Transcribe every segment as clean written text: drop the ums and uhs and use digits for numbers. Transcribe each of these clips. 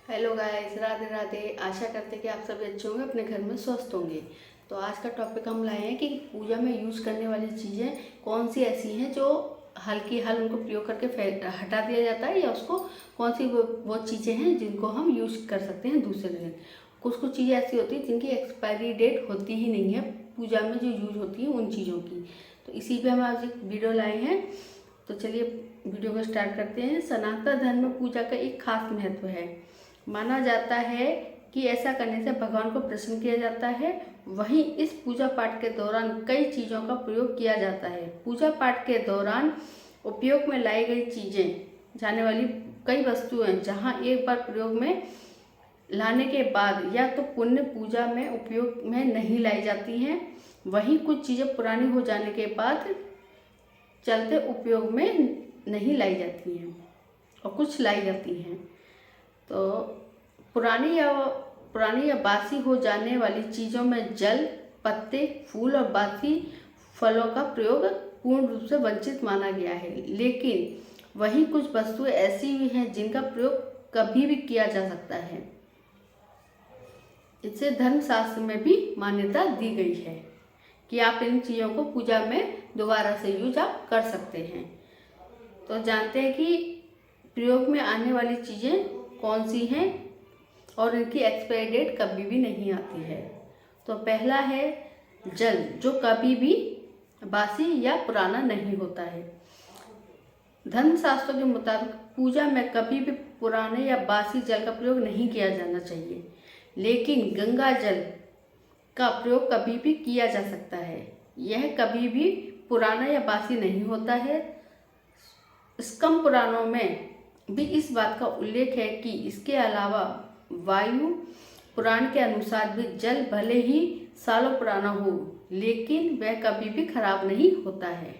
Hello guys, Radhe Radhe. आशा करते हैं कि आप सभी अच्छे होंगे, अपने घर में स्वस्थ होंगे। तो आज का टॉपिक हम लाए हैं कि पूजा में यूज़ करने वाली चीज़ें कौन सी ऐसी हैं जो हल्की हल उनको प्रयोग करके हटा दिया जाता है, या उसको कौन सी वो चीज़ें हैं जिनको हम यूज़ कर सकते हैं दूसरे दिन। कुछ कुछ चीज़ें ऐसी होती हैं जिनकी एक्सपायरी डेट होती ही नहीं है, पूजा में जो यूज होती है उन चीज़ों की। तो इसी पे हम आज एक वीडियो लाए हैं। तो चलिए वीडियो को स्टार्ट करते हैं। सनातन धर्म में पूजा का एक खास महत्व है। माना जाता है कि ऐसा करने से भगवान को प्रसन्न किया जाता है। वहीं इस पूजा पाठ के दौरान कई चीज़ों का प्रयोग किया जाता है। पूजा पाठ के दौरान उपयोग में लाई गई चीज़ें जाने वाली कई वस्तुएं जहां एक बार प्रयोग में लाने के बाद या तो पुण्य पूजा में उपयोग में नहीं लाई जाती हैं, वहीं कुछ चीज़ें पुरानी हो जाने के बाद चलते उपयोग में नहीं लाई जाती हैं और कुछ लाई जाती हैं। तो पुरानी या बासी हो जाने वाली चीज़ों में जल, पत्ते, फूल और बासी फलों का प्रयोग पूर्ण रूप से वंचित माना गया है। लेकिन वहीं कुछ वस्तुएं ऐसी भी हैं जिनका प्रयोग कभी भी किया जा सकता है। इससे धर्मशास्त्र में भी मान्यता दी गई है कि आप इन चीज़ों को पूजा में दोबारा से यूज आप कर सकते हैं। तो जानते हैं कि प्रयोग में आने वाली चीज़ें कौन सी हैं और इनकी एक्सपायरी डेट कभी भी नहीं आती है। तो पहला है जल, जो कभी भी बासी या पुराना नहीं होता है। धर्मशास्त्रों के मुताबिक पूजा में कभी भी पुराने या बासी जल का प्रयोग नहीं किया जाना चाहिए, लेकिन गंगा जल का प्रयोग कभी भी किया जा सकता है। यह कभी भी पुराना या बासी नहीं होता है। स्कंद पुराणों में भी इस बात का उल्लेख है कि इसके अलावा वायु पुराण के अनुसार भी जल भले ही सालों पुराना हो, लेकिन वह कभी भी खराब नहीं होता है।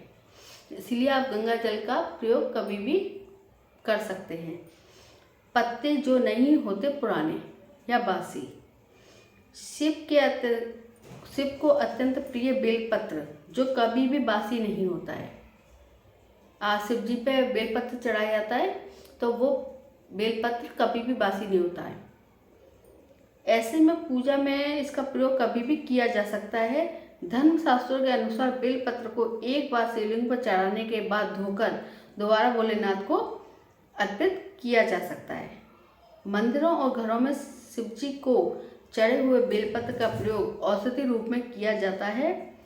इसलिए आप गंगा जल का प्रयोग कभी भी कर सकते हैं। पत्ते जो नहीं होते पुराने या बासी। शिव को अत्यंत प्रिय बेलपत्र, जो कभी भी बासी नहीं होता है। आज शिव जी पे बेलपत्र चढ़ाया जाता है, तो वो बेलपत्र कभी भी बासी नहीं होता है। ऐसे में पूजा में इसका प्रयोग कभी भी किया जा सकता है। धर्मशास्त्रों के अनुसार बेलपत्र को एक बार शिवलिंग पर चढ़ाने के बाद धोकर दोबारा भोलेनाथ को अर्पित किया जा सकता है। मंदिरों और घरों में शिवजी को चढ़े हुए बेलपत्र का प्रयोग औषधि रूप में किया जाता है।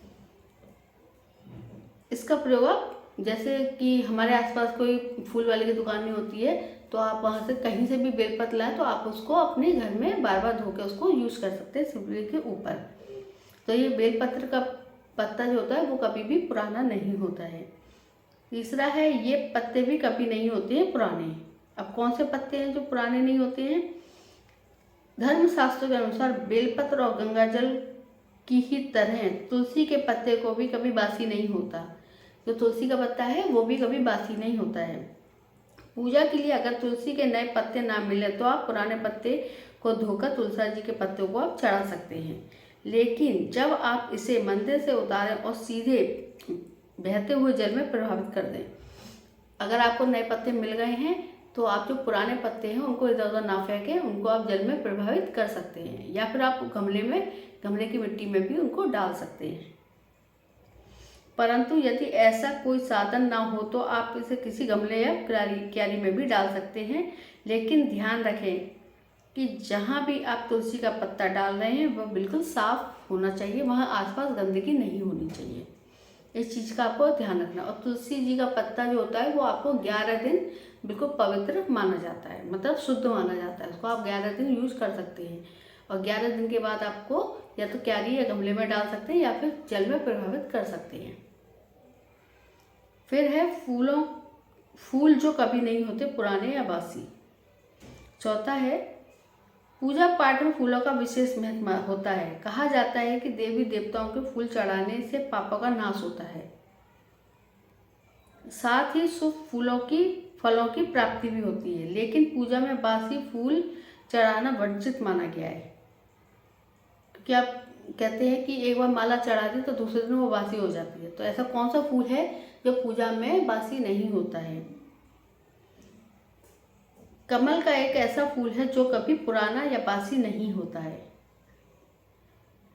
इसका प्रयोग आप जैसे कि हमारे आसपास कोई फूल वाले की दुकान नहीं होती है, तो आप वहाँ से कहीं से भी बेलपत्र लाएं तो आप उसको अपने घर में बार बार धो के उसको यूज कर सकते हैं शिवलिंग के ऊपर। तो ये बेलपत्र का पत्ता जो होता है वो कभी भी पुराना नहीं होता है। तीसरा है, ये पत्ते भी कभी नहीं होते हैं पुराने। अब कौन से पत्ते हैं जो पुराने नहीं होते हैं? धर्मशास्त्रों के अनुसार बेलपत्र और गंगाजल की ही तरह तुलसी के पत्ते को भी कभी बासी नहीं होता। जो तुलसी का पत्ता है वो भी कभी बासी नहीं होता है। पूजा के लिए अगर तुलसी के नए पत्ते ना मिले तो आप पुराने पत्ते को धोकर तुलसी जी के पत्तों को आप चढ़ा सकते हैं। लेकिन जब आप इसे मंदिर से उतारें और सीधे बहते हुए जल में प्रभावित कर दें। अगर आपको नए पत्ते मिल गए हैं तो आप जो पुराने पत्ते हैं उनको इधर उधर ना फेंकें, उनको आप जल में प्रभावित कर सकते हैं, या फिर आप गमले की मिट्टी में भी उनको डाल सकते हैं। परंतु यदि ऐसा कोई साधन ना हो तो आप इसे किसी गमले या क्यारी में भी डाल सकते हैं। लेकिन ध्यान रखें कि जहाँ भी आप तुलसी का पत्ता डाल रहे हैं वह बिल्कुल साफ होना चाहिए, वहाँ आसपास गंदगी नहीं होनी चाहिए। इस चीज़ का आपको ध्यान रखना। और तुलसी जी का पत्ता जो होता है वो आपको 11 दिन बिल्कुल पवित्र माना जाता है, मतलब शुद्ध माना जाता है। उसको आप 11 दिन यूज कर सकते हैं और 11 दिन के बाद आपको या तो क्यारी या गमले में डाल सकते हैं या फिर जल में प्रभावित कर सकते हैं। फिर है फूल जो कभी नहीं होते पुराने या बासी। चौथा है, पूजा पाठ में फूलों का विशेष महत्व होता है। कहा जाता है कि देवी देवताओं के फूल चढ़ाने से पापों का नाश होता है, साथ ही शुभ फलों की प्राप्ति भी होती है। लेकिन पूजा में बासी फूल चढ़ाना वर्जित माना गया है, क्योंकि आप कहते हैं कि एक बार माला चढ़ा दी तो दूसरे दिन वो बासी हो जाती है। तो ऐसा कौन सा फूल है जो पूजा में बासी नहीं होता है? कमल का एक ऐसा फूल है जो कभी पुराना या बासी नहीं होता है।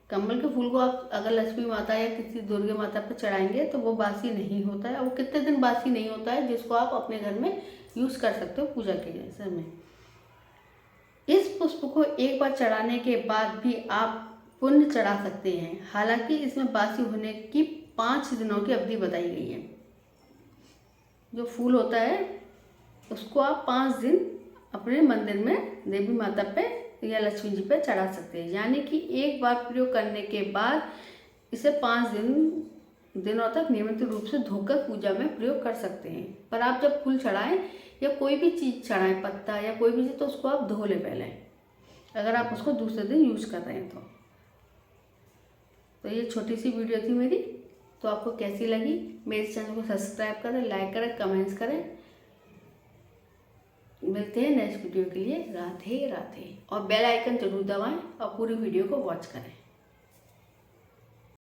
कमल के फूल को आप अगर लक्ष्मी माता या किसी दुर्गा माता पर चढ़ाएंगे तो वो बासी नहीं होता है। वो कितने दिन बासी नहीं होता है, जिसको आप अपने घर में यूज़ कर सकते हो पूजा के समय। इस पुष्प को एक बार चढ़ाने के बाद भी आप पुण्य चढ़ा सकते हैं। हालांकि इसमें बासी होने की 5 दिनों की अवधि बताई गई है। जो फूल होता है उसको आप 5 दिन अपने मंदिर में देवी माता पे या लक्ष्मी जी पे चढ़ा सकते हैं। यानी कि एक बार प्रयोग करने के बाद इसे 5 दिनों तक नियमित रूप से धोकर पूजा में प्रयोग कर सकते हैं। पर आप जब फूल चढ़ाएं या कोई भी चीज़ चढ़ाएं, पत्ता या कोई भी चीज़, तो उसको आप धो लें पहले, अगर आप उसको दूसरे दिन यूज़ कर रहे हैं तो ये छोटी सी वीडियो थी मेरी। तो आपको कैसी लगी? मेरे चैनल को सब्सक्राइब करें, लाइक करें, कमेंट्स करें। मिलते हैं नेक्स्ट वीडियो के लिए। राधे राधे। और बेल आइकन जरूर दबाएं और पूरी वीडियो को वॉच करें।